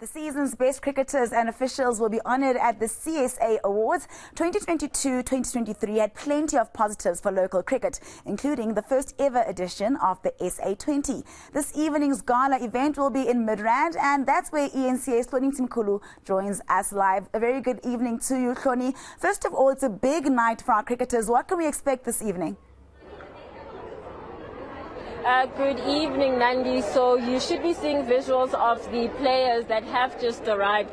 The season's best cricketers and officials will be honoured at the CSA Awards. 2022-2023 had plenty of positives for local cricket, including the first ever edition of the SA20. This evening's gala event will be in Midrand, and that's where eNCA's Hloni Mtimkulu joins us live. A very good evening to you, Hloni. First of all, it's a big night for our cricketers. What can we expect this evening? Good evening, Nandi. So you should be seeing visuals of the players that have just arrived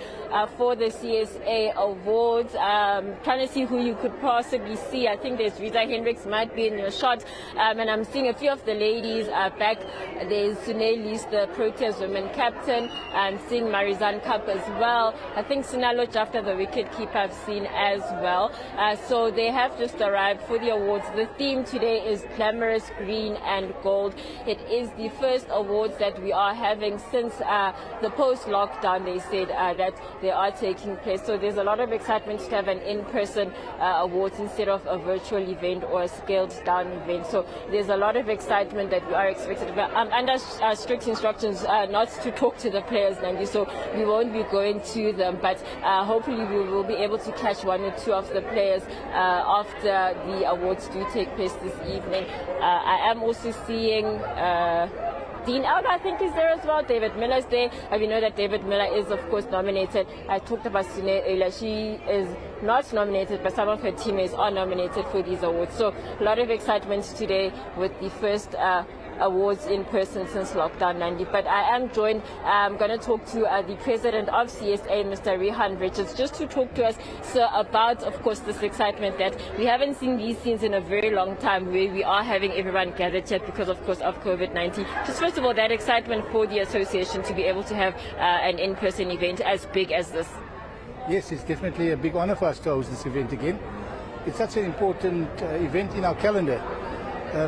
for the CSA Awards. Trying to see who you could possibly see. I think there's Rita Hendricks might be in your shot. And I'm seeing a few of the ladies back. There's Suneli's, the Proteas women captain. I'm seeing Marizan Cup as well. I think Sinalo Jafta, the wicket keeper, I've seen as well. So they have just arrived for the awards. The theme today is glamorous green and gold. It is the first awards that we are having since the post-lockdown. They said that they are taking place. So there's a lot of excitement to have an in-person awards instead of a virtual event or a scaled-down event. So there's a lot of excitement that we are expected. I'm under strict instructions not to talk to the players, Nandi, so we won't be going to them. But hopefully we will be able to catch one or two of the players after the awards do take place this evening. I am also seeing Dean Elder, I think, is there as well. David Miller's there. We know that David Miller is, of course, nominated. I talked about Sune earlier. She is not nominated, but some of her teammates are nominated for these awards. So a lot of excitement today with the first awards in person since lockdown, Nandi. But I am joined, I'm going to talk to the president of CSA, Mr. Rehan Richards, just to talk to us, sir, about, of course, this excitement that we haven't seen these scenes in a very long time, where we are having everyone gathered here because, of course, of COVID-19. Just first of all, that excitement for the association to be able to have an in-person event as big as this. Yes, it's definitely a big honor for us to host this event again. It's such an important event in our calendar.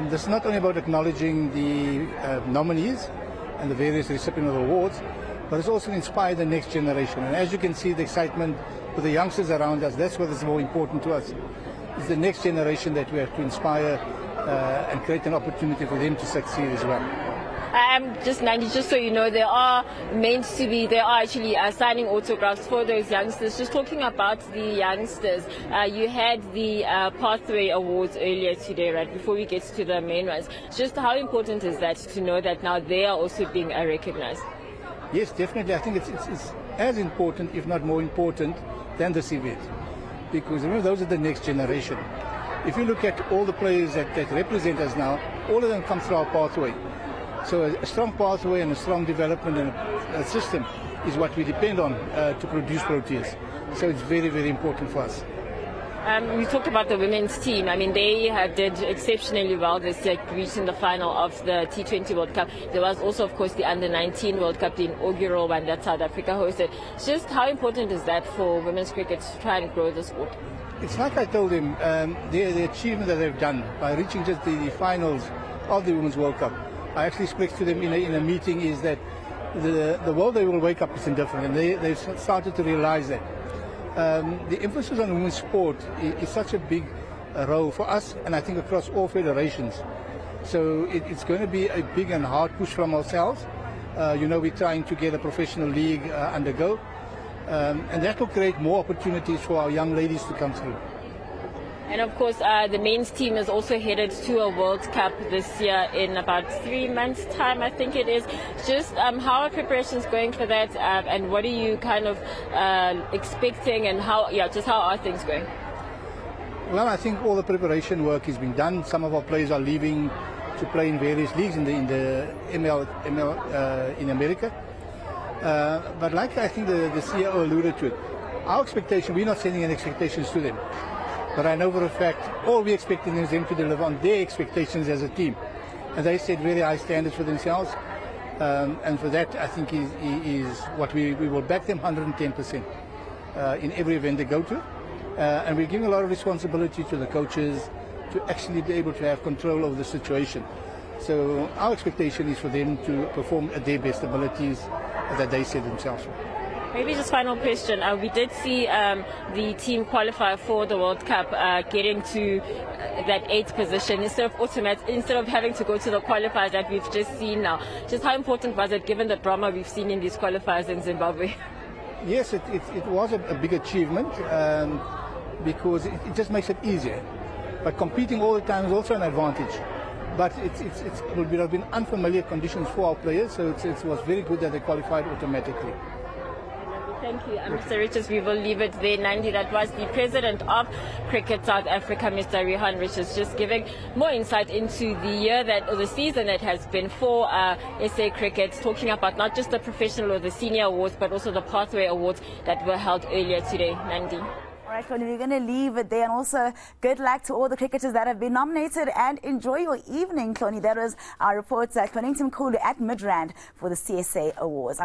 This is not only about acknowledging the nominees and the various recipients of awards, but it's also inspired the next generation. And as you can see, the excitement with the youngsters around us, that's what is more important to us. It's the next generation that we have to inspire and create an opportunity for them to succeed as well. Just, Nandi, just so you know, they are actually signing autographs for those youngsters. Just talking about the youngsters, you had the Pathway Awards earlier today, right, before we get to the main ones. Just how important is that to know that now they are also being recognized? Yes, definitely. I think it's as important, if not more important, than this event. Because remember, those are the next generation. If you look at all the players that represent us now, all of them come through our pathway. So a strong pathway and a strong development and a system is what we depend on to produce Proteas. So it's very, very important for us. We talked about the women's team. I mean, they did exceptionally well this year, reaching the final of the T20 World Cup. There was also, of course, the Under-19 World Cup, the inaugural one that South Africa hosted. Just how important is that for women's cricket to try and grow the sport? It's like I told him, the achievement that they've done by reaching just the finals of the Women's World Cup. I actually spoke to them in a meeting, is that the world they will wake up is indifferent, and they've started to realize that. The emphasis on women's sport is such a big role for us, and I think across all federations. So it's going to be a big and hard push from ourselves. We're trying to get a professional league undergo, and that will create more opportunities for our young ladies to come through. And of course, the men's team is also headed to a World Cup this year in about 3 months' time, I think it is. Just how are preparations going for that, and what are you kind of expecting, and how are things going? Well, I think all the preparation work is being done. Some of our players are leaving to play in various leagues in the ML in America. But like I think the CEO alluded to it, our expectation, we're not setting any expectations to them. But I know for a fact, all we're expecting is them to deliver on their expectations as a team. And they set very high standards for themselves. And for that, I think is what we will back them 110% in every event they go to. And we're giving a lot of responsibility to the coaches to actually be able to have control over the situation. So our expectation is for them to perform at their best abilities that they set themselves for. Maybe just final question. We did see the team qualify for the World Cup, getting to that 8th position instead of having to go to the qualifiers that we've just seen now. Just how important was it, given the drama we've seen in these qualifiers in Zimbabwe? Yes, it was a big achievement because it just makes it easier. But competing all the time is also an advantage. But it would have been unfamiliar conditions for our players, so it was very good that they qualified automatically. Thank you, Mr. Richards. We will leave it there. Nandi, that was the president of Cricket South Africa, Mr. Hloni Richards, just giving more insight into the year or the season that has been for SA Cricket, talking about not just the professional or the senior awards, but also the pathway awards that were held earlier today. Nandi. All right, Hloni, we're going to leave it there. And also, good luck to all the cricketers that have been nominated. And enjoy your evening, Hloni. That was our reporter, Hloni Mtimkulu at Midrand for the CSA Awards.